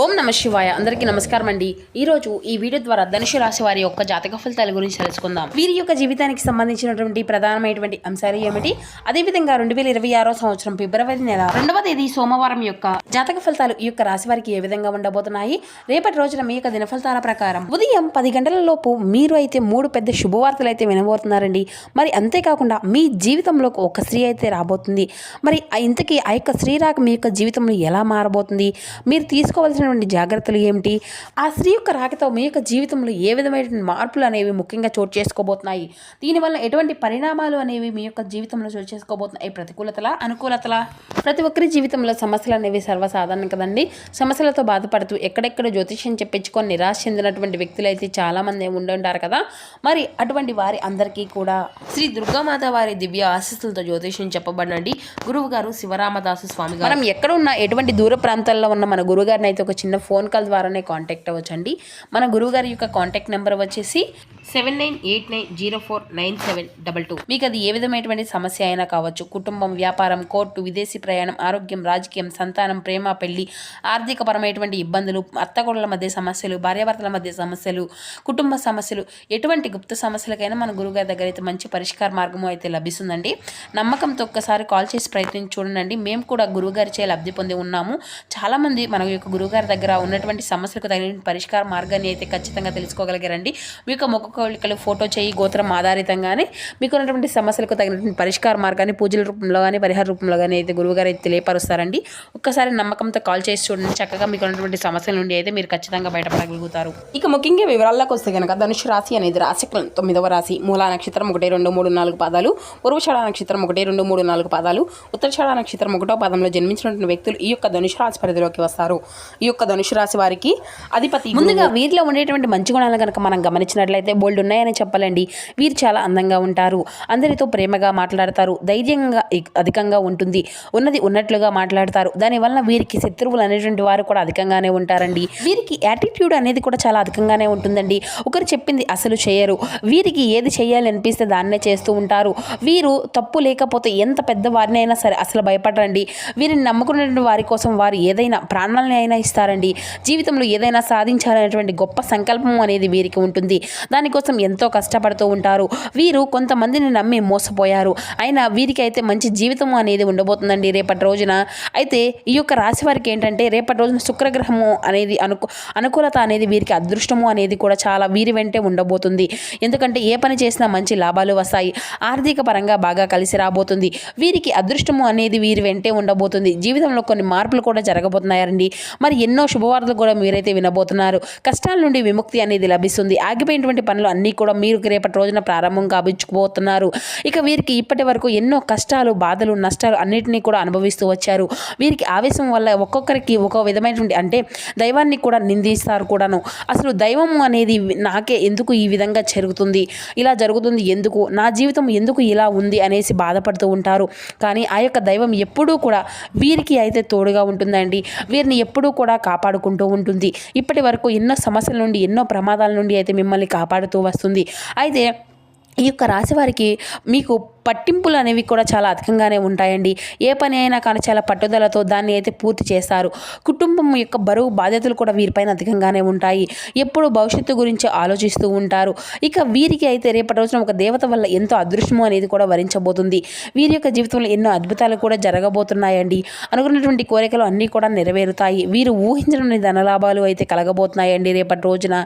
ఓం నమ శివాయ. అందరికీ నమస్కారం అండి. ఈరోజు ఈ వీడియో ద్వారా ధనుసు రాశి వారి యొక్క జాతక ఫలితాల గురించి తెలుసుకుందాం. వీరి యొక్క జీవితానికి సంబంధించినటువంటి ప్రధానమైనటువంటి అంశాలు ఏమిటి, అదేవిధంగా 2026 సంవత్సరం ఫిబ్రవరి నెల 2వ తేదీ సోమవారం యొక్క జాతక ఫలితాలు ఈ యొక్క రాశి వారికి ఏ విధంగా ఉండబోతున్నాయి, రేపటి రోజున మీ యొక్క దిన ఫలితాల ప్రకారం ఉదయం 10 గంటల లోపు మీరు అయితే 3 పెద్ద శుభవార్తలు అయితే వినబోతున్నారండి. మరి అంతేకాకుండా మీ జీవితంలో ఒక స్త్రీ అయితే రాబోతుంది. మరి ఇంతకీ ఆ యొక్క స్త్రీ రాక మీ యొక్క జీవితంలో ఎలా మారబోతుంది, మీరు తీసుకోవాల్సిన జాగ్రత్తలు ఏమిటి, ఆ స్త్రీ యొక్క రాకతో మీ యొక్క జీవితంలో ఏ విధమైన మార్పులు అనేవి ముఖ్యంగా చోటు చేసుకోబోతున్నాయి, దీనివల్ల ఎటువంటి పరిణామాలు అనేవి మీ యొక్క జీవితంలో చోటు చేసుకోబోతున్నాయి, ప్రతికూలతల అనుకూలతల. ప్రతి ఒక్కరి జీవితంలో సమస్యలు అనేవి సర్వసాధారణం కదండి. సమస్యలతో బాధపడుతూ ఎక్కడెక్కడ జ్యోతిష్యం చెప్పించుకొని నిరాశ చెందినటువంటి వ్యక్తులు అయితే చాలామంది ఉండుంటారు కదా. మరి అటువంటి వారి అందరికీ కూడా శ్రీ దుర్గామాత వారి దివ్య ఆశీస్సులతో జ్యోతిష్యం చెప్పబడండి. గురువు గారు శివరామదాసు స్వామి గారు. మనం ఎక్కడ ఉన్న ఎటువంటి దూర ప్రాంతాల్లో ఉన్న మన గురువు గారిని అయితే ఒక చిన్న ఫోన్ కాల్ ద్వారానే కాంటాక్ట్ అవ్వచ్చండి. మన గురువుగారి యొక్క కాంటాక్ట్ నెంబర్ వచ్చేసి 7989049722. మీకు అది ఏ విధమైనటువంటి సమస్య అయినా కావచ్చు, కుటుంబం, వ్యాపారం, కోర్టు, విదేశీ ప్రయాణం, ఆరోగ్యం, రాజకీయం, సంతానం, ప్రేమ, పెళ్లి, ఆర్థికపరమైనటువంటి ఇబ్బందులు, అత్తగోడల మధ్య సమస్యలు, భార్యాభర్తల మధ్య సమస్యలు, కుటుంబ సమస్యలు, ఎటువంటి గుప్త సమస్యలకైనా మన గురువుగారి దగ్గర అయితే మంచి పరిష్కార మార్గము అయితే లభిస్తుందండి. నమ్మకంతో ఒక్కసారి కాల్ చేసి ప్రయత్నించి చూడండి. మేము కూడా గురువుగారిచే లబ్ధి పొంది ఉన్నాము. చాలామంది మన యొక్క గురువుగారి దగ్గర ఉన్నటువంటి సమస్యలకు తగిన పరిష్కార మార్గాన్ని అయితే ఖచ్చితంగా తెలుసుకోగలిగారండి. మీ యొక్క ముఖ కవళికలు, ఫోటో చేయి, గోత్రం ఆధారితంగానే మీకు ఉన్నటువంటి సమస్యలకు తగినటువంటి పరిష్కార మార్గాన్ని పూజల రూపంలో కానీ పరిహార రూపంలో కానీ అయితే గురువుగారు అయితే తెలియపరుస్తారండి. ఒక్కసారి నమ్మకంతో కాల్ చేసి చూడండి. చక్కగా మీకు ఉన్నటువంటి సమస్యల నుండి అయితే మీరు ఖచ్చితంగా బయటపడగలుగుతారు. ఇక ముఖ్యంగా వివరాల్లోకి వస్తే కనుక ధనుసు రాశి అనేది రాశికుల 9వ రాశి. మూలా నక్షత్రం 1, 2, 3, 4 పాదాలు, పూర్వషాఢ నక్షత్రం 1, 2, 3, 4 పాదాలు, ఉత్తరాషాఢ నక్షత్రం 1వ పాదంలో జన్మించినటువంటి వ్యక్తులు ఈ యొక్క ధనుసు రాశి పరిధిలోకి వస్తారు. ఈ యొక్క ధనుసు రాశి వారికి అధిపతి ముందుగా వీరిలో ఉండేటువంటి మంచి గుణాలు కనుక మనం గమనించినట్లయితే బోల్డ్ ఉన్నాయని చెప్పాలండి. వీరు చాలా అందంగా ఉంటారు, అందరితో ప్రేమగా మాట్లాడతారు, ధైర్యంగా అధికంగా ఉంటుంది, ఉన్నది ఉన్నట్లుగా మాట్లాడతారు. దానివల్ల వీరికి శత్రువులు అనేటువంటి వారు కూడా అధికంగానే ఉంటారండి. వీరికి యాటిట్యూడ్ అనేది కూడా చాలా అధికంగానే ఉంటుందండి. ఒకరు చెప్పింది అసలు చేయరు. వీరికి ఏది చేయాలి అనిపిస్తే దాన్నే చేస్తూ ఉంటారు. వీరు తప్పు లేకపోతే ఎంత పెద్ద వారిని అయినా సరే అసలు భయపడరండి. వీరిని నమ్ముకున్నటువంటి వారి కోసం వారు ఏదైనా ప్రాణాలని అయినా ఇస్తారండి. జీవితంలో ఏదైనా సాధించాలనేటువంటి గొప్ప సంకల్పం అనేది వీరికి ఉంటుంది. దానికోసం ఎంతో కష్టపడుతూ ఉంటారు. వీరు కొంతమందిని నమ్మి మోసపోయారు, అయినా వీరికి అయితే మంచి జీవితం అనేది ఉండబోతుందండి రేపటి రోజున. అయితే ఈ యొక్క రాశి వారికి ఏంటంటే రేపటి రోజున శుక్రగ్రహము అనేది అనుకూలత అనేది వీరికి అదృష్టము అనేది కూడా చాలా వీరి వెంటే ఉండబోతుంది. ఎందుకంటే ఏ పని చేసినా మంచి లాభాలు వస్తాయి, ఆర్థిక పరంగా బాగా కలిసి రాబోతుంది. వీరికి అదృష్టము అనేది వీరి వెంటే ఉండబోతుంది. జీవితంలో కొన్ని మార్పులు కూడా జరగబోతున్నాయండి. మరి ఎన్నో శుభవార్తలు కూడా మీరైతే వినబోతున్నారు. కష్టాల నుండి విముక్తి అనేది లభిస్తుంది. ఆగిపోయినటువంటి పనులు అన్నీ కూడా మీరు రేపటి రోజున ప్రారంభం కాబోతున్నారు. ఇక వీరికి ఇప్పటి వరకు ఎన్నో కష్టాలు, బాధలు, నష్టాలు అన్నిటినీ కూడా అనుభవిస్తూ వచ్చారు. వీరికి ఆవేశం వల్ల ఒక్కొక్కరికి ఒక విధమైనటువంటి అంటే దైవాన్ని కూడా నిందిస్తారు కూడాను. అసలు దైవం అనేది నాకే ఎందుకు ఈ విధంగా జరుగుతుంది, ఇలా జరుగుతుంది ఎందుకు, నా జీవితం ఎందుకు ఇలా ఉంది అనేసి బాధపడుతూ ఉంటారు. కానీ ఆ యొక్క దైవం ఎప్పుడూ కూడా వీరికి అయితే తోడుగా ఉంటుందండి. వీరిని ఎప్పుడూ కూడా కాపాడుకుంటూ ఉంటుంది. ఇప్పటి వరకు ఎన్నో సమస్యల నుండి, ఎన్నో ప్రమాదాల నుండి అయితే మిమ్మల్ని కాపాడుతూ వస్తుంది. అయితే ఈ యొక్క రాశి వారికి మీకు పట్టింపులు అనేవి కూడా చాలా అధికంగానే ఉంటాయండి. ఏ పని అయినా కానీ చాలా పట్టుదలతో దాన్ని అయితే పూర్తి చేస్తారు. కుటుంబం యొక్క బరువు బాధ్యతలు కూడా వీరిపైన అధికంగానే ఉంటాయి. ఎప్పుడు భవిష్యత్తు గురించి ఆలోచిస్తూ ఉంటారు. ఇక వీరికి అయితే రేపటి రోజున ఒక దేవత వల్ల ఎంతో అదృష్టము అనేది కూడా వరించబోతుంది. వీరి యొక్క జీవితంలో ఎన్నో అద్భుతాలు కూడా జరగబోతున్నాయండి. అనుకున్నటువంటి కోరికలు అన్నీ కూడా నెరవేరుతాయి. వీరు ఊహించిన ధనలాభాలు అయితే కలగబోతున్నాయండి రేపటి రోజున.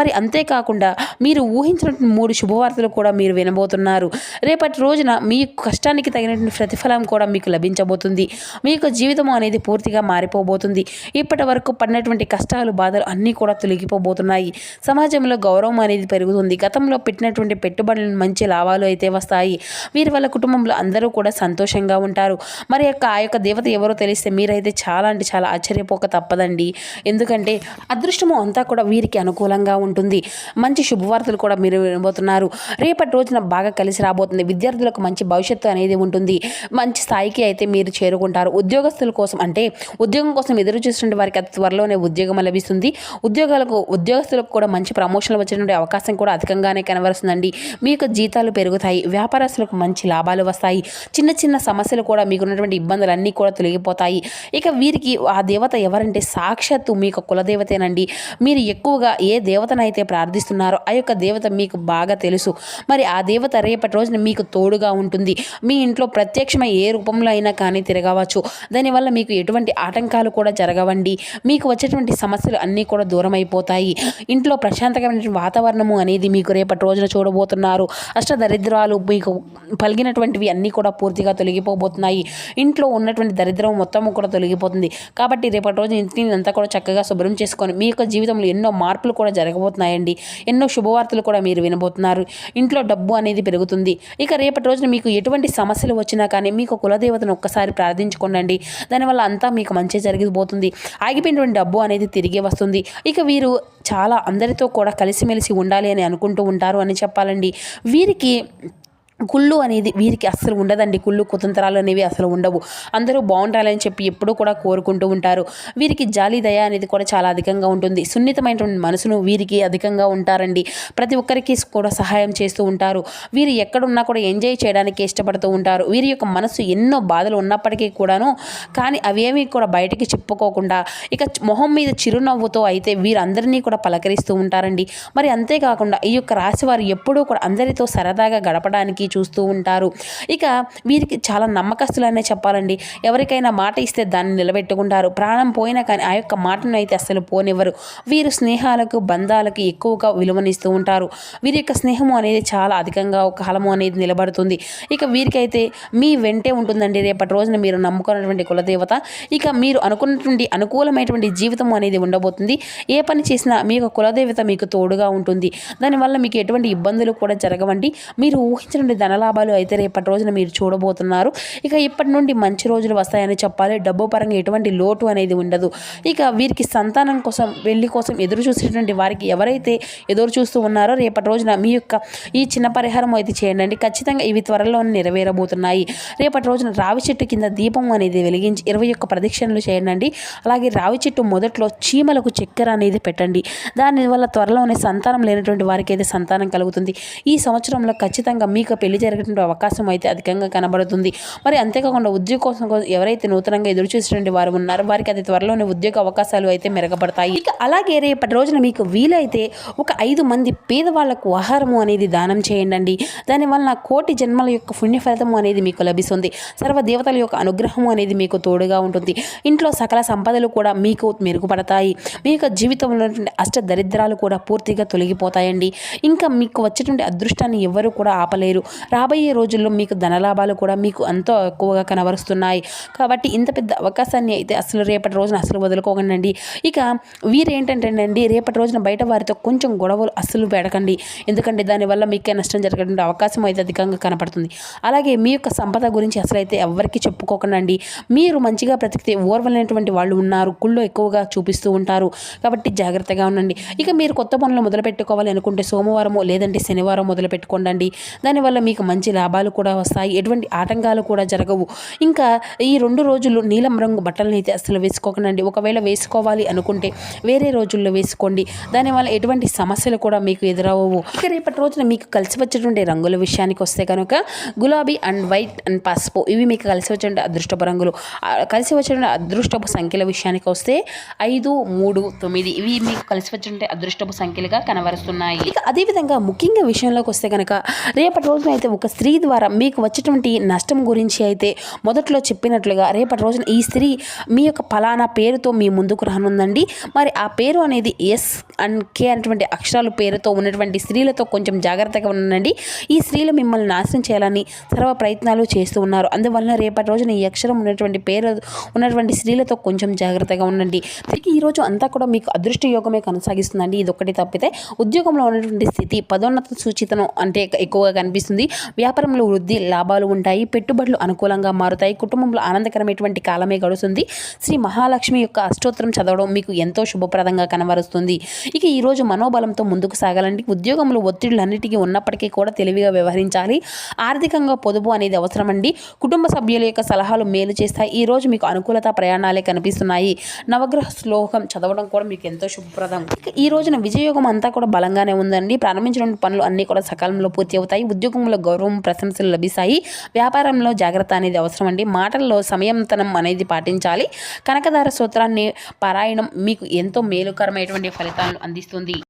మరి అంతేకాకుండా మీరు ఊహించినటువంటి 3 శుభవార్తలు కూడా మీరు వినబోతున్నారు. రేపటి రోజున మీ కష్టానికి తగినటువంటి ప్రతిఫలం కూడా మీకు లభించబోతుంది. మీ యొక్క జీవితం అనేది పూర్తిగా మారిపోబోతుంది. ఇప్పటి వరకు పడినటువంటి కష్టాలు, బాధలు అన్నీ కూడా తొలగిపోబోతున్నాయి. సమాజంలో గౌరవం అనేది పెరుగుతుంది. గతంలో పెట్టినటువంటి పెట్టుబడులు మంచి లాభాలు అయితే వస్తాయి. వీరి వల్ల కుటుంబంలో అందరూ కూడా సంతోషంగా ఉంటారు. మరి ఆ యొక్క దేవత ఎవరో తెలిస్తే మీరైతే చాలా అంటే చాలా ఆశ్చర్యపోక తప్పదండి. ఎందుకంటే అదృష్టము అంతా కూడా వీరికి అనుకూలంగా ఉంటుంది. మంచి శుభవార్తలు కూడా మీరు వినబోతున్నారు. రేపటి రోజున బాగా కలిసి రాబోతుంది. విద్యార్థులకు పిల్లలకు మంచి భవిష్యత్తు అనేది ఉంటుంది. మంచి స్థాయికి అయితే మీరు చేరుకుంటారు. ఉద్యోగస్తుల కోసం అంటే ఉద్యోగం కోసం ఎదురు చూస్తున్న వారికి అతి త్వరలోనే ఉద్యోగం లభిస్తుంది. ఉద్యోగస్తులకు కూడా మంచి ప్రమోషన్లు వచ్చేటువంటి అవకాశం కూడా అధికంగానే కనబరుస్తుందండి. మీ యొక్క జీతాలు పెరుగుతాయి. వ్యాపారస్తులకు మంచి లాభాలు వస్తాయి. చిన్న చిన్న సమస్యలు కూడా మీకున్నటువంటి ఇబ్బందులన్నీ కూడా తొలగిపోతాయి. ఇక వీరికి ఆ దేవత ఎవరంటే సాక్షాత్తు మీ యొక్క కులదేవతేనండి. మీరు ఎక్కువగా ఏ దేవతనైతే ప్రార్థిస్తున్నారో ఆ యొక్క దేవత మీకు బాగా తెలుసు. మరి ఆ దేవత రేపటి రోజున మీకు తోడుగా ఉంటుంది. మీ ఇంట్లో ప్రత్యక్షమై ఏ రూపంలో అయినా కానీ తిరగవచ్చు. దానివల్ల మీకు ఎటువంటి ఆటంకాలు కూడా జరగవండి. మీకు వచ్చేటువంటి సమస్యలు అన్నీ కూడా దూరం అయిపోతాయి. ఇంట్లో ప్రశాంతమైన వాతావరణము అనేది మీకు రేపటి రోజున చూడబోతున్నారు. అష్టదరిద్రాలు మీకు పలిగినటువంటివి అన్నీ కూడా పూర్తిగా తొలగిపోబోతున్నాయి. ఇంట్లో ఉన్నటువంటి దరిద్రం మొత్తం కూడా తొలగిపోతుంది. కాబట్టి రేపటి రోజు ఇంటిని అంతా కూడా చక్కగా శుభ్రం చేసుకొని మీ యొక్క జీవితంలో ఎన్నో మార్పులు కూడా జరగబోతున్నాయండి. ఎన్నో శుభవార్తలు కూడా మీరు వినబోతున్నారు. ఇంట్లో డబ్బు అనేది పెరుగుతుంది. ఇక రేపటి రోజున మీకు ఎటువంటి సమస్యలు వచ్చినా కానీ మీకు కులదేవతను ఒక్కసారి ప్రార్థించుకోండి. దానివల్ల అంతా మీకు మంచి జరిగిపోతుంది. ఆగిపోయినటువంటి డబ్బు అనేది తిరిగి వస్తుంది. ఇక వీరు చాలా అందరితో కూడా కలిసిమెలిసి ఉండాలి అని అనుకుంటూ ఉంటారు అని చెప్పాలండి. వీరికి కుళ్ళు అనేది వీరికి అస్సలు ఉండదండి. కుళ్ళు కుతంత్రాలు అనేవి అసలు ఉండవు. అందరూ బాగుండాలని చెప్పి ఎప్పుడూ కూడా కోరుకుంటూ ఉంటారు. వీరికి జాలి దయ అనేది కూడా చాలా అధికంగా ఉంటుంది. సున్నితమైనటువంటి మనసును వీరికి అధికంగా ఉంటారండి. ప్రతి ఒక్కరికి కూడా సహాయం చేస్తూ ఉంటారు. వీరు ఎక్కడున్నా కూడా ఎంజాయ్ చేయడానికి ఇష్టపడుతూ ఉంటారు. వీరి యొక్క మనసు ఎన్నో బాధలు ఉన్నప్పటికీ కూడాను కానీ అవేమీ కూడా బయటికి చెప్పుకోకుండా ఇక మొహం మీద చిరునవ్వుతో అయితే వీరందరినీ కూడా పలకరిస్తూ ఉంటారండి. మరి అంతేకాకుండా ఈ యొక్క రాశి వారు ఎప్పుడూ కూడా అందరితో సరదాగా గడపడానికి చూస్తూ ఉంటారు. ఇక వీరికి చాలా నమ్మకస్తులనే చెప్పాలండి. ఎవరికైనా మాట ఇస్తే దాన్ని నిలబెట్టుకుంటారు. ప్రాణం పోయినా కానీ ఆ యొక్క మాటను అయితే అస్సలు పోనివ్వరు. వీరు స్నేహాలకు బంధాలకు ఎక్కువగా విలువనిస్తూ ఉంటారు. వీరి యొక్క స్నేహము అనేది చాలా అధికంగా ఒక కాలము అనేది నిలబడుతుంది. ఇక వీరికైతే మీ వెంటే ఉంటుందండి రేపటి రోజున మీరు నమ్ముకున్నటువంటి కులదేవత. ఇక మీరు అనుకున్నటువంటి అనుకూలమైనటువంటి జీవితం అనేది ఉండబోతుంది. ఏ పని చేసినా మీ యొక్క కులదేవత మీకు తోడుగా ఉంటుంది. దానివల్ల మీకు ఎటువంటి ఇబ్బందులు కూడా జరగవండి. మీరు ఊహించినటువంటి ధనలాభాలు అయితే రేపటి రోజున మీరు చూడబోతున్నారు. ఇక ఇప్పటి నుండి మంచి రోజులు వస్తాయని చెప్పాలి. డబ్బు పరంగా ఎటువంటి లోటు అనేది ఉండదు. ఇక వీరికి సంతానం కోసం పెళ్లి కోసం ఎదురు చూసేటువంటి వారికి ఎవరైతే ఎదురు చూస్తూ ఉన్నారో రేపటి రోజున మీ యొక్క ఈ చిన్న పరిహారం అయితే చేయండి. ఖచ్చితంగా ఇవి త్వరలో నెరవేరబోతున్నాయి. రేపటి రోజున రావి చెట్టు కింద దీపం అనేది వెలిగించి 21 ప్రదక్షిణలు చేయండి. అలాగే రావి చెట్టు మొదట్లో చీమలకు చక్కెర అనేది పెట్టండి. దానివల్ల త్వరలోనే సంతానం లేనటువంటి వారికి అయితే సంతానం కలుగుతుంది. ఈ సంవత్సరంలో ఖచ్చితంగా మీకు పెళ్లి జరిగేటువంటి అవకాశం అయితే అధికంగా కనబడుతుంది. మరి అంతేకాకుండా ఉద్యోగం కోసం ఎవరైతే నూతనంగా ఎదురు చూసేటువంటి వారు ఉన్నారో వారికి అది త్వరలోనే ఉద్యోగ అవకాశాలు అయితే మెరుగుపడతాయి. ఇక అలాగే రేపటి రోజున మీకు వీలైతే ఒక 5 మంది పేదవాళ్లకు ఆహారము అనేది దానం చేయండి. దానివల్ల కోటి జన్మల యొక్క పుణ్య ఫలితము అనేది మీకు లభిస్తుంది. సర్వ దేవతల యొక్క అనుగ్రహము అనేది మీకు తోడుగా ఉంటుంది. ఇంట్లో సకల సంపదలు కూడా మీకు మెరుగుపడతాయి. మీ యొక్క జీవితంలో అష్ట దరిద్రాలు కూడా పూర్తిగా తొలగిపోతాయండి. ఇంకా మీకు వచ్చేటువంటి అదృష్టాన్ని ఎవరు కూడా ఆపలేరు. రాబోయే రోజుల్లో మీకు ధనలాభాలు కూడా మీకు ఎంతో ఎక్కువగా కనబరుస్తున్నాయి. కాబట్టి ఇంత పెద్ద అవకాశాన్ని అయితే అసలు రేపటి రోజున అసలు వదులుకోకండి. ఇక వీరేంటంటేనండి రేపటి రోజున బయట వారితో కొంచెం గొడవలు అస్సలు పెడకండి. ఎందుకంటే దానివల్ల మీకే నష్టం జరిగేటువంటి అవకాశం అయితే అధికంగా కనపడుతుంది. అలాగే మీ యొక్క సంపద గురించి అసలు అయితే ఎవరికి చెప్పుకోకండి. మీరు మంచిగా బ్రతికితే ఓర్వలేనటువంటి వాళ్ళు ఉన్నారు. కుళ్ళు ఎక్కువగా చూపిస్తూ ఉంటారు. కాబట్టి జాగ్రత్తగా ఉండండి. ఇక మీరు కొత్త పనులు మొదలు పెట్టుకోవాలి అనుకుంటే సోమవారమో లేదంటే శనివారం మొదలు పెట్టుకోండి. దానివల్ల మీకు మంచి లాభాలు కూడా వస్తాయి. ఎటువంటి ఆటంకాలు కూడా జరగవు. ఇంకా ఈ 2 రోజులు నీలం రంగు బట్టలను అయితే అసలు వేసుకోకండి. ఒకవేళ వేసుకోవాలి అనుకుంటే వేరే రోజుల్లో వేసుకోండి. దానివల్ల ఎటువంటి సమస్యలు కూడా మీకు ఎదురవ్వవు. ఇక రేపటి రోజున మీకు కలిసి వచ్చేటువంటి రంగుల విషయానికి వస్తే కనుక గులాబీ అండ్ వైట్ అండ్ పసుపు ఇవి మీకు కలిసి వచ్చే అదృష్టపు రంగులు. కలిసి వచ్చే అదృష్టపు సంఖ్యల విషయానికి వస్తే 5, 3, 9 ఇవి మీకు కలిసి వచ్చే అదృష్టపు సంఖ్యలుగా కనబరుస్తున్నాయి. ఇక అదేవిధంగా ముఖ్యంగా విషయంలోకి వస్తే కనుక రేపటి రోజున అయితే ఒక స్త్రీ ద్వారా మీకు వచ్చేటువంటి నష్టం గురించి అయితే మొదట్లో చెప్పినట్లుగా రేపటి రోజున ఈ స్త్రీ మీ యొక్క ఫలానా పేరుతో మీ ముందుకు రానుందండి. మరి ఆ పేరు అనేది ఎస్ అండ్ కే అనేటువంటి అక్షరాలు పేరుతో ఉన్నటువంటి స్త్రీలతో కొంచెం జాగ్రత్తగా ఉండండి. ఈ స్త్రీలు మిమ్మల్ని నాశనం చేయాలని సర్వ ప్రయత్నాలు చేస్తూ ఉన్నారు. అందువలన రేపటి రోజున ఈ అక్షరం ఉన్నటువంటి పేరు ఉన్నటువంటి స్త్రీలతో కొంచెం జాగ్రత్తగా ఉండండి. తిరిగి ఈరోజు అంతా కూడా మీకు అదృష్ట యోగమే కొనసాగిస్తుందండి. ఇది ఒక్కటి తప్పితే ఉద్యోగంలో ఉన్నటువంటి స్థితి పదోన్నత సూచితను అంటే ఎక్కువగా కనిపిస్తుంది. వ్యాపారంలో వృద్ధి, లాభాలు ఉంటాయి. పెట్టుబడులు అనుకూలంగా మారుతాయి. కుటుంబంలో ఆనందకరమైనటువంటి కాలమే గడుస్తుంది. శ్రీ మహాలక్ష్మి యొక్క అష్టోత్తరం చదవడం మీకు ఎంతో శుభప్రదంగా కనబరుస్తుంది. ఇక ఈరోజు మనోబలంతో ముందుకు సాగాలండి. ఉద్యోగంలో ఒత్తిడులన్నిటికీ ఉన్నప్పటికీ కూడా తెలివిగా వ్యవహరించాలి. ఆర్థికంగా పొదుపు అనేది అవసరమండి. కుటుంబ సభ్యుల యొక్క సలహాలు మేలు చేస్తాయి. ఈ రోజు మీకు అనుకూలత ప్రయాణాలే కనిపిస్తున్నాయి. నవగ్రహ శ్లోకం చదవడం కూడా మీకు ఎంతో శుభప్రదం. ఇక ఈ రోజున విజయయోగం అంతా కూడా బలంగానే ఉందండి. ప్రారంభించిన పనులు అన్నీ కూడా సకాలంలో పూర్తి అవుతాయి. ఉద్యోగంలో గౌరవం, ప్రశంసలు లభిస్తాయి. వ్యాపారంలో జాగ్రత్త అనేది అవసరమండి. మాటల్లో సంయమనం అనేది పాటించాలి. కనకదార సూత్రాన్ని పారాయణం మీకు ఎంతో మేలుకరమైనటువంటి ఫలితాలను అందిస్తుంది.